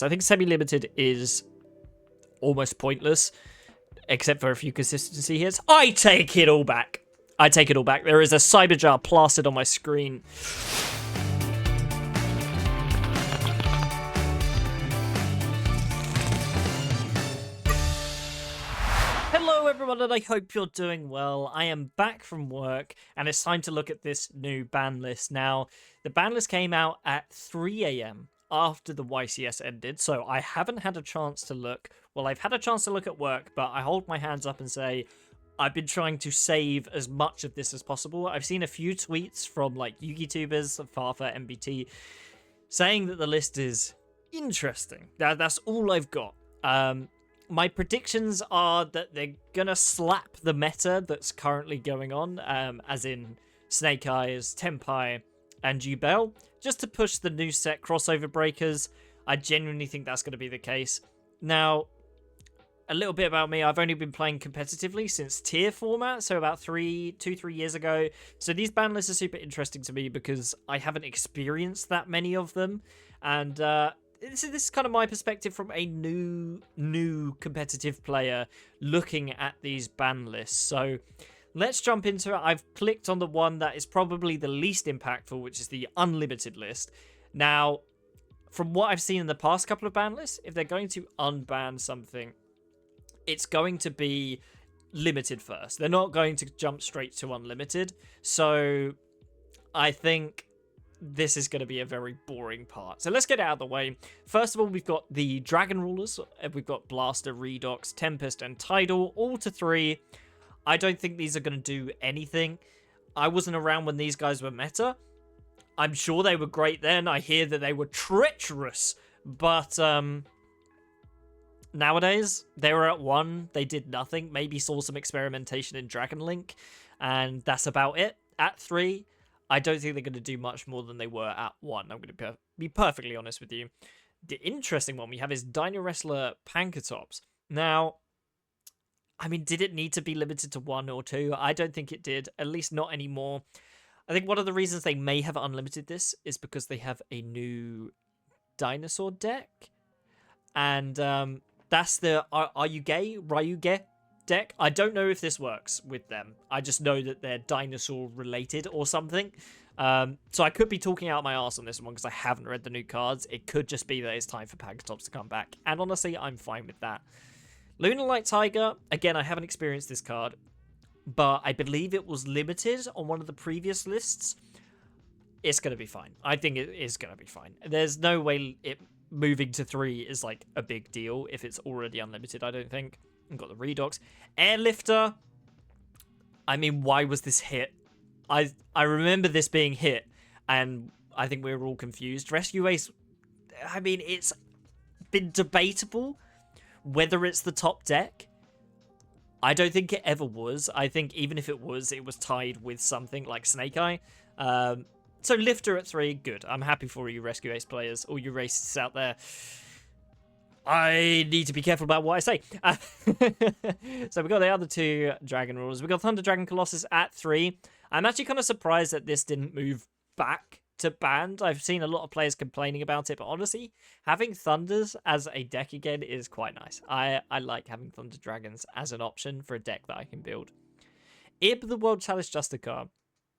So I think semi-limited is almost pointless, except for a few consistency hits. I take it all back. I take it all back. There is a cyber jar plastered on my screen. Hello everyone, and I hope you're doing well. I am back from work, and it's time to look at this new ban list. Now, the ban list came out at 3 a.m. after the YCS ended, so I haven't had a chance to look. Well, I've had a chance to look at work, but I hold my hands up and say, I've been trying to save as much of this as possible. I've seen a few tweets from like YouTubers, Farfa, MBT, saying that the list is interesting. That's all I've got. My predictions are that they're gonna slap the meta that's currently going on, as in Snake Eyes, Tenpai, and Yugioh, just to push the new set crossover breakers. I genuinely think that's going to be the case. Now, a little bit about me. I've only been playing competitively since tier format, so about 3 years ago. So these ban lists are super interesting to me because I haven't experienced that many of them, and this is kind of my perspective from a new competitive player looking at these ban lists. So let's jump into it. I've clicked on the one that is probably the least impactful, which is the unlimited list. Now, from what I've seen in the past couple of ban lists, if they're going to unban something, it's going to be limited first. They're not going to jump straight to unlimited. So I think this is going to be a very boring part. So let's get it out of the way. First of all, we've got the Dragon Rulers. We've got Blaster, Redox, Tempest, and Tidal, all to 3. I don't think these are going to do anything. I wasn't around when these guys were meta. I'm sure they were great then. I hear that they were treacherous. But nowadays, they were at 1. They did nothing. Maybe saw some experimentation in Dragon Link. And that's about it. At 3, I don't think they're going to do much more than they were at 1. I'm going to be perfectly honest with you. The interesting one we have is Dino Wrestler Pankatops. Now, I mean, did it need to be limited to 1 or 2? I don't think it did, at least not anymore. I think one of the reasons they may have unlimited this is because they have a new dinosaur deck. And that's the Ryuge deck. I don't know if this works with them. I just know that they're dinosaur related or something. So I could be talking out my arse on this one because I haven't read the new cards. It could just be that it's time for Pankatops to come back. And honestly, I'm fine with that. Lunar Light Tiger, again, I haven't experienced this card, but I believe it was limited on one of the previous lists. It's going to be fine. I think it is going to be fine. There's no way it moving to 3 is like a big deal if it's already unlimited, I don't think. We've got the Redox. Airlifter, I mean, why was this hit? I remember this being hit, and I think we were all confused. Rescue Ace, I mean, it's been debatable whether it's the top deck. I don't think it ever was. I think even if it was tied with something like Snake Eye. So Lifter at 3, good. I'm happy for you Rescue Ace players, all you racists out there. I need to be careful about what I say. So we've got the other 2 Dragon Rulers. We've got Thunder Dragon Colossus at 3. I'm actually kind of surprised that this didn't move back to banned. I've seen a lot of players complaining about it, but honestly, having Thunders as a deck again is quite nice. I like having Thunder Dragons as an option for a deck that I can build. Ib the World Chalice Justicar.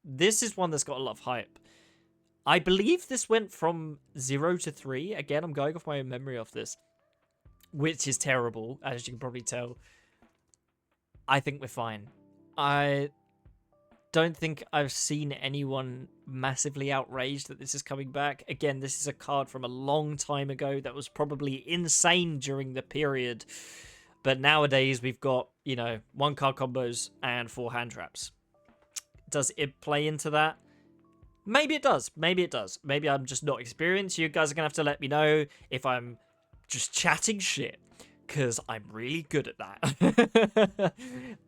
This is one that's got a lot of hype. I believe this went from 0 to 3. Again, I'm going off my own memory of this, which is terrible, as you can probably tell. I think we're fine. I don't think I've seen anyone massively outraged that this is coming back. Again, this is a card from a long time ago that was probably insane during the period. But nowadays, we've got, 1 card combos and 4 hand traps. Does it play into that? Maybe it does. Maybe it does. Maybe I'm just not experienced. You guys are going to have to let me know if I'm just chatting shit, because I'm really good at that.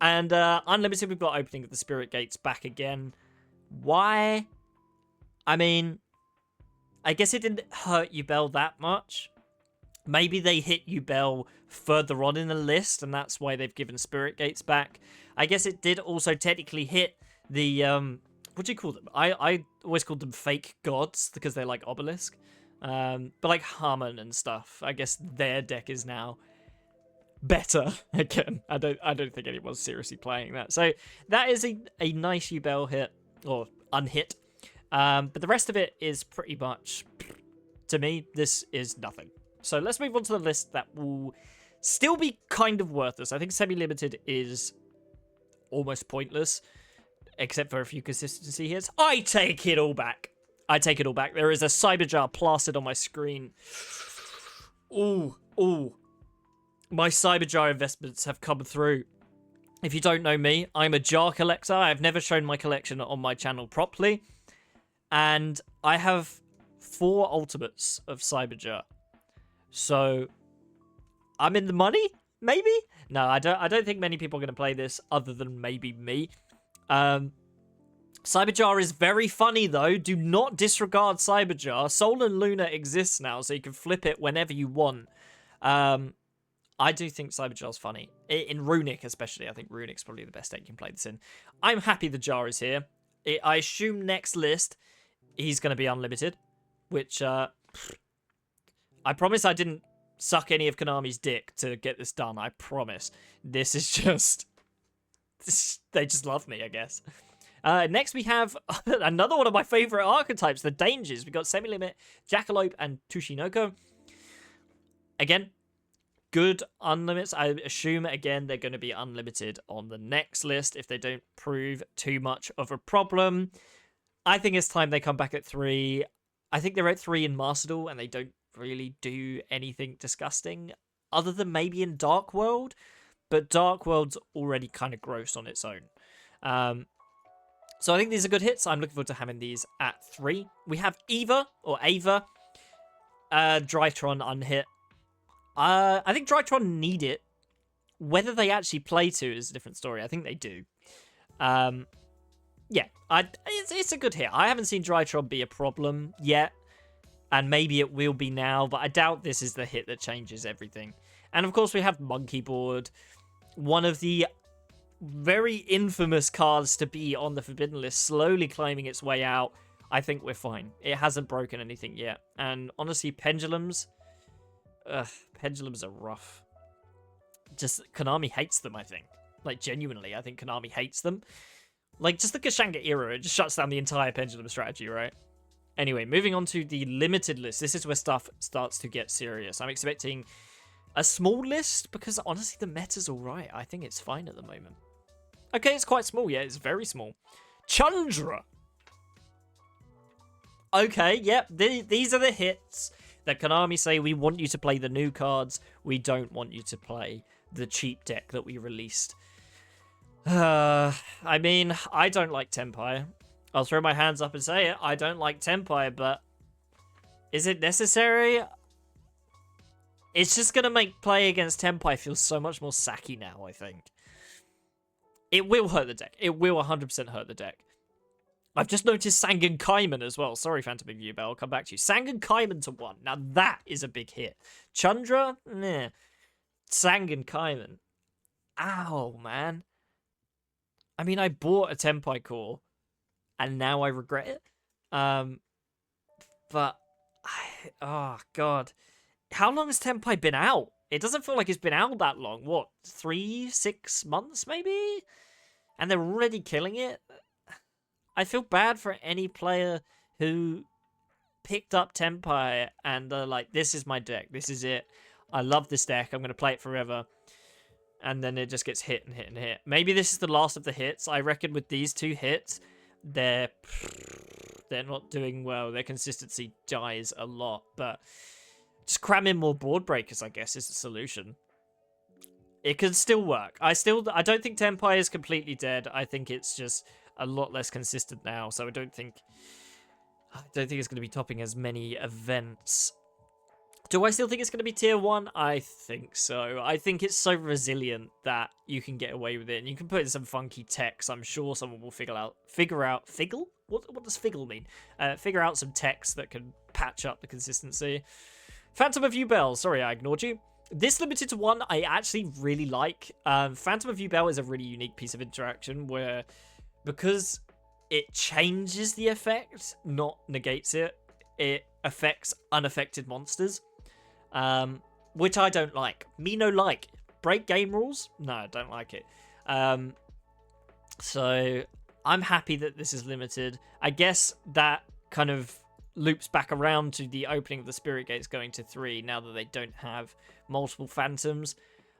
And Unlimited, we've got Opening of the Spirit Gates back again. Why? I mean, I guess it didn't hurt Yugioh that much. Maybe they hit Yugioh further on in the list, and that's why they've given Spirit Gates back. I guess it did also technically hit the, what do you call them? I always called them fake gods, because they're like obelisk. But like Harmon and stuff, I guess their deck is now better again. I don't think anyone's seriously playing that. So that is a nice Yubel hit or unhit. But the rest of it is pretty much, to me, this is nothing. So let's move on to the list that will still be kind of worthless. I think semi-limited is almost pointless, except for a few consistency hits. I take it all back. I take it all back. There is a Cyberjar plastered on my screen. Ooh. My Cyberjar investments have come through. If you don't know me, I'm a jar collector. I've never shown my collection on my channel properly. And I have 4 ultimates of Cyberjar. So I'm in the money, maybe? No, I don't think many people are going to play this other than maybe me. Cyberjar is very funny, though. Do not disregard Cyberjar. Sol and Luna exists now, so you can flip it whenever you want. I do think Cyberjar's funny. In Runic, especially. I think Runic's probably the best deck you can play this in. I'm happy the Jar is here. I assume next list, he's going to be unlimited. Which, I promise I didn't suck any of Konami's dick to get this done. I promise. This is just... They just love me, I guess. Next, we have another one of my favorite archetypes, the Dangers. We got Semi-Limit, Jackalope, and Tushinoko. Again, good unlimits. I assume, again, they're going to be unlimited on the next list if they don't prove too much of a problem. I think it's time they come back at 3. I think they're at 3 in Master Duel, and they don't really do anything disgusting, other than maybe in Dark World. But Dark World's already kind of gross on its own. So I think these are good hits. I'm looking forward to having these at 3. We have Eva, or Ava. Drytron unhit. I think Drytron need it. Whether they actually play to is a different story. I think they do. Yeah, it's a good hit. I haven't seen Drytron be a problem yet. And maybe it will be now, but I doubt this is the hit that changes everything. And of course we have Monkey Board. One of the very infamous cards to be on the Forbidden List, slowly climbing its way out. I think we're fine. It hasn't broken anything yet. And honestly, Pendulums... Pendulums are rough. Just, Konami hates them, I think. Like, genuinely, I think Konami hates them. Like, just the Kashanga era, it just shuts down the entire Pendulum strategy, right? Anyway, moving on to the limited list. This is where stuff starts to get serious. I'm expecting a small list, because honestly, the meta's alright. I think it's fine at the moment. Okay, it's quite small, yeah, it's very small. Chandra! Okay, yep, these are the hits that Konami say, we want you to play the new cards, we don't want you to play the cheap deck that we released. I mean, I don't like Tenpai. I'll throw my hands up and say it. I don't like Tenpai, but is it necessary? It's just going to make play against Tenpai feel so much more sacky now, I think. It will hurt the deck. It will 100% hurt the deck. I've just noticed Sangan Kaiman as well. Sorry, Phantom of Yubel. I'll come back to you. Sangan Kaiman to 1. Now, that is a big hit. Chandra? Nah. Sangan Kaiman. Ow, man. I mean, I bought a Tenpai core, and now I regret it. But, oh, God. How long has Tenpai been out? It doesn't feel like it's been out that long. What, 3, 6 months, maybe? And they're already killing it? I feel bad for any player who picked up Tenpai and they're like, this is my deck. This is it. I love this deck. I'm going to play it forever. And then it just gets hit and hit and hit. Maybe this is the last of the hits. I reckon with these 2 hits, they're not doing well. Their consistency dies a lot. But just cram in more board breakers, I guess, is the solution. It could still work. I don't think Tenpai is completely dead. I think it's just a lot less consistent now, so I don't think it's going to be topping as many events. Do I still think it's going to be tier 1? I think so. I think it's so resilient that you can get away with it, and you can put in some funky text. I'm sure someone will figure out figgle? What does figgle mean? Figure out some text that can patch up the consistency. Phantom of Yubel. Sorry, I ignored you. This limited to 1, I actually really like. Phantom of Yubel is a really unique piece of interaction where, because it changes the effect, not negates it, it affects unaffected monsters, which I don't like. Me no like. Break game rules? No, I don't like it. So I'm happy that this is limited. I guess that kind of loops back around to the opening of the Spirit Gates going to 3 now that they don't have multiple phantoms.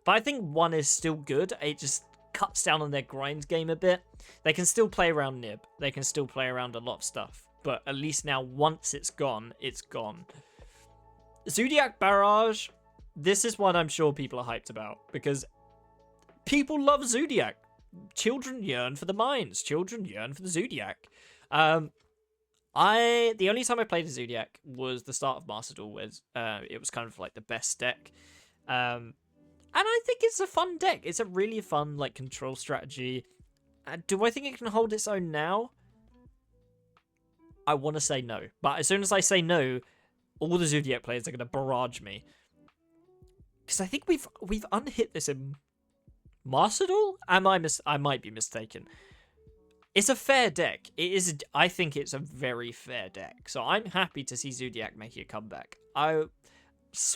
But I think 1 is still good. It just cuts down on their grind game a bit. They can still play around Nib. They can still play around a lot of stuff. But at least now, once it's gone, it's gone. Zodiac Barrage, this is one I'm sure people are hyped about. Because people love Zodiac. Children yearn for the mines. Children yearn for the Zodiac. The only time I played a Zodiac was the start of Master Duel, where it was kind of like the best deck. And I think it's a fun deck. It's a really fun like control strategy. Do I think it can hold its own now? I want to say no. But as soon as I say no, all the Zodiac players are going to barrage me. Because I think we've unhit this in Master Duel? I might be mistaken. It's a fair deck. I think it's a very fair deck. So I'm happy to see Zodiac making a comeback. I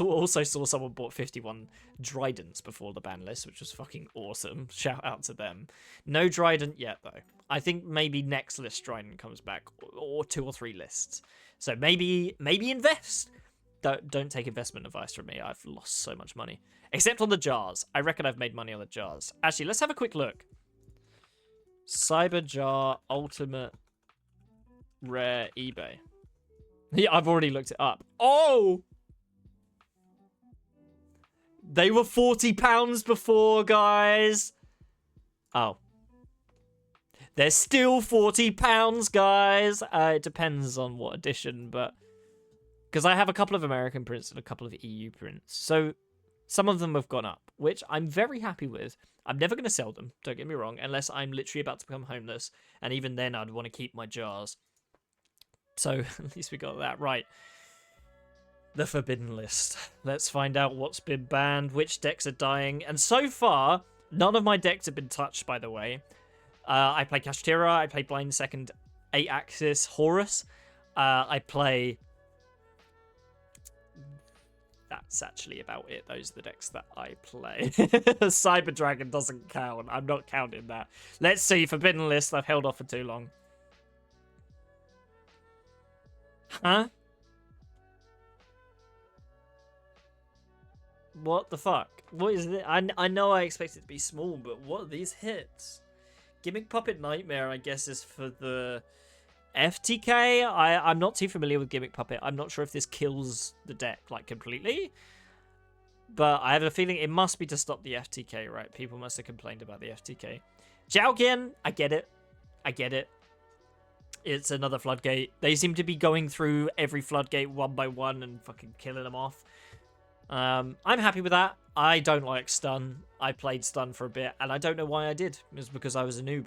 also saw someone bought 51 Dridents before the ban list, which was fucking awesome. Shout out to them. No Drident yet, though. I think maybe next list Drident comes back, or 2 or 3 lists. So maybe invest. Don't take investment advice from me. I've lost so much money. Except on the jars. I reckon I've made money on the jars. Actually, let's have a quick look. Cyber Jar Ultimate Rare eBay. Yeah, I've already looked it up. Oh! They were £40 before, guys. Oh. They're still £40, guys. It depends on what edition, but... Because I have a couple of American prints and a couple of EU prints. So some of them have gone up, which I'm very happy with. I'm never going to sell them, don't get me wrong, unless I'm literally about to become homeless. And even then, I'd want to keep my jars. So at least we got that right. The Forbidden List. Let's find out what's been banned, which decks are dying. And so far, none of my decks have been touched, by the way. I play Kashtira, I play Blind Second 8-Axis Horus. I play... That's actually about it. Those are the decks that I play. Cyber Dragon doesn't count. I'm not counting that. Let's see. Forbidden List. I've held off for too long. Huh? What the fuck? What is it? I know I expect it to be small, but what are these hits? Gimmick Puppet Nightmare, I guess, is for the FTK. I'm not too familiar with Gimmick Puppet. I'm not sure if this kills the deck, like, completely. But I have a feeling it must be to stop the FTK, right? People must have complained about the FTK. Xiaogen, I get it. I get it. It's another floodgate. They seem to be going through every floodgate one by one and fucking killing them off. I'm happy with that. I don't like stun. I played stun for a bit, and I don't know why I did. It was because I was a noob.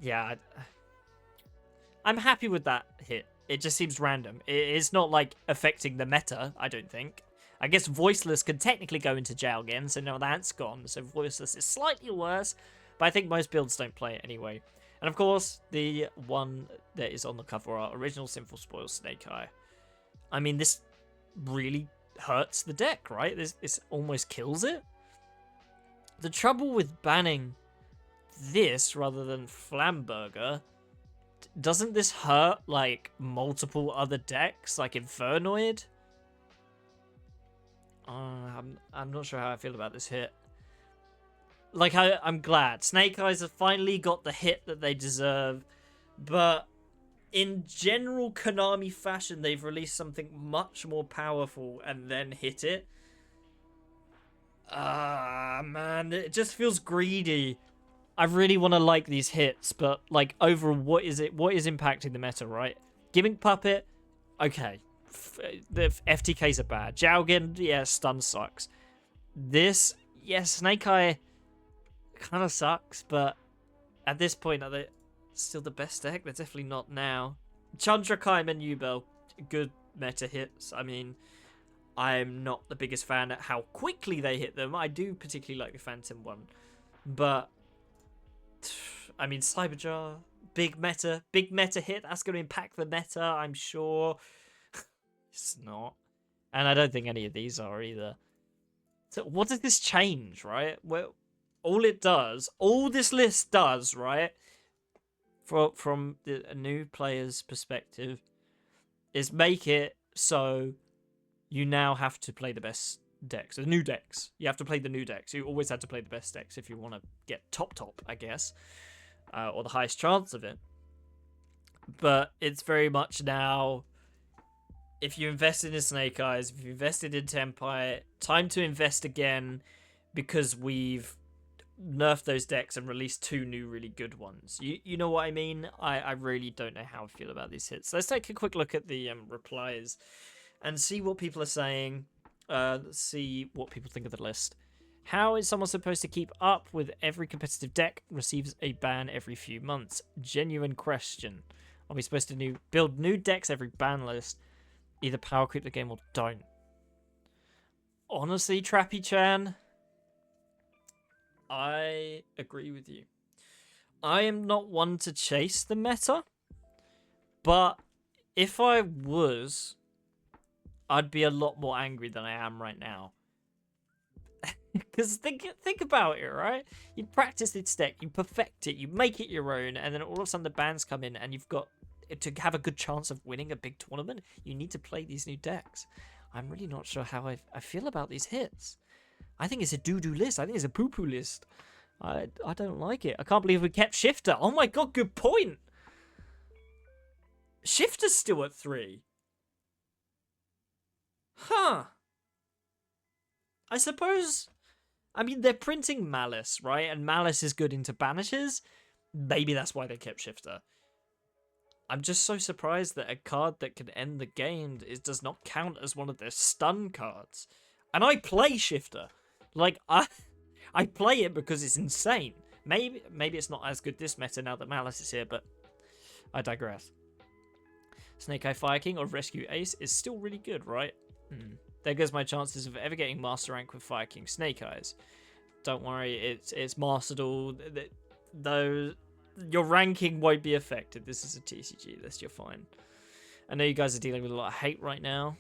Yeah. I'm happy with that hit. It just seems random. It's not, like, affecting the meta, I don't think. I guess Voiceless can technically go into jail again, so now that's gone. So Voiceless is slightly worse, but I think most builds don't play it anyway. And of course, the one that is on the cover art, Original Sinful Spoil Snake Eye. I mean, this really hurts the deck, right? This almost kills it. The trouble with banning this rather than Flamburger, doesn't this hurt, like, multiple other decks, like Infernoid? I'm not sure how I feel about this hit. Like, I'm glad. Snake Eyes have finally got the hit that they deserve, but in general Konami fashion, they've released something much more powerful and then hit it. Man, it just feels greedy. I really want to like these hits, but, like, overall, what is impacting the meta, right? Gimmick Puppet, okay. The FTKs are bad. Xiaogen, yeah, stun sucks. This, yeah, Snake Eye kind of sucks, but at this point, are they still the best deck? They're definitely not now. Chandrakaim and Yubel, good meta hits. I mean, I'm not the biggest fan at how quickly they hit them. I do particularly like the Phantom one, but I mean, Cyberjar, big meta hit that's going to impact the meta, I'm sure. It's not. And I don't think any of these are either. So what does this change, right? Well, all this list does, right, from a new player's perspective, is make it so you now have to play the best decks. The new decks. You have to play the new decks. You always had to play the best decks if you want to get top, I guess. Or the highest chance of it. But it's very much now, if you invested in Snake Eyes, if you invested in Tempire, time to invest again, because we've nerfed those decks and released 2 new really good ones. You know what I mean? I really don't know how I feel about these hits. So let's take a quick look at the replies and see what people are saying. Let's see what people think of the list. How is someone supposed to keep up with every competitive deck receives a ban every few months? Genuine question. Are we supposed to build new decks every ban list? Either power creep the game or don't. Honestly, Trappy-chan, I agree with you. I am not one to chase the meta, but if I was, I'd be a lot more angry than I am right now. Because think about it, right? You practice this deck, you perfect it, you make it your own, and then all of a sudden the bans come in, and you've got to have a good chance of winning a big tournament. You need to play these new decks. I'm really not sure how I feel about these hits. I think it's a doo-doo list. I think it's a poo-poo list. I don't like it. I can't believe we kept Shifter. Oh my god, good point. Shifter's still at 3. Huh. I suppose... I mean, they're printing Malice, right? And Malice is good into banishes. Maybe that's why they kept Shifter. I'm just so surprised that a card that can end the game does not count as one of their stun cards. And I play Shifter. Like, I play it because it's insane. Maybe it's not as good this meta now that Malice is here, but I digress. Snake Eye Fire King or Rescue Ace is still really good, right? There goes my chances of ever getting Master Rank with Fire King Snake Eyes. Don't worry, it's mastered all. Though your ranking won't be affected. This is a TCG list, you're fine. I know you guys are dealing with a lot of hate right now.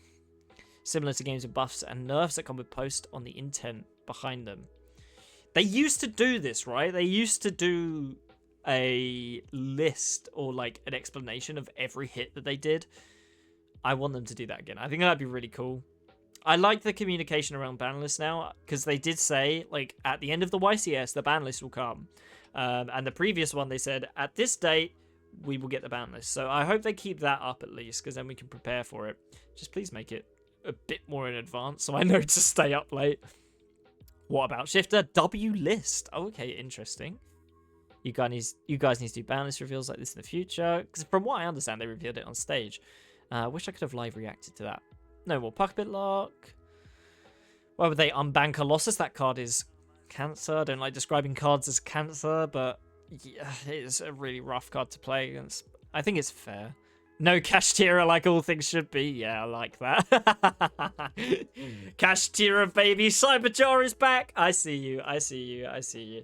Similar to games with buffs and nerfs that come with post on the intent behind them. They used to do this, right? They used to do a list or like an explanation of every hit that they did. I want them to do that again. I think that'd be really cool. I like the communication around ban lists now, because they did say, like, at the end of the YCS, the ban list will come. And the previous one, they said, at this date, we will get the ban list. So I hope they keep that up at least, because then we can prepare for it. Just please make it a bit more in advance, so I know to stay up late. What about Shifter? W list. Okay, interesting. You guys need to do ban list reveals like this in the future, because from what I understand, they revealed it on stage. Wish I could have live reacted to that. No more Puckbit Lock. Why would they unban Colossus? That card is cancer. I don't like describing cards as cancer, but yeah, it's a really rough card to play against. I think it's fair. No Kashtira like all things should be. Yeah, I like that. Kashtira, baby. Cyberjar is back. I see you. I see you. I see you.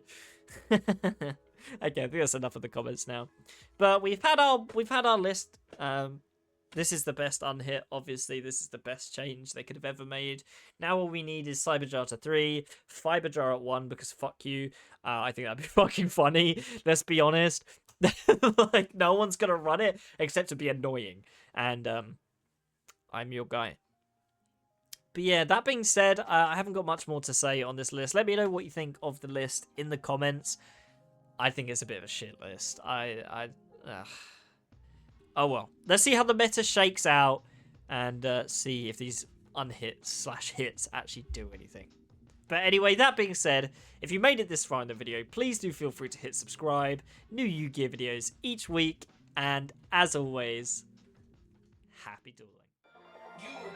Okay, I think that's enough of the comments now. But we've had our list. This is the best unhit, obviously. This is the best change they could have ever made. Now all we need is Cyberjar to 3, Fiberjar at 1, because fuck you. I think that'd be fucking funny. Let's be honest. Like, no one's gonna run it except to be annoying. And I'm your guy. But yeah, that being said, I haven't got much more to say on this list. Let me know what you think of the list in the comments. I think it's a bit of a shit list. Oh well, let's see how the meta shakes out and see if these unhits/hits actually do anything. But anyway, that being said, if you made it this far in the video, please do feel free to hit subscribe. New Yu-Gi-Oh videos each week, and as always, happy dueling.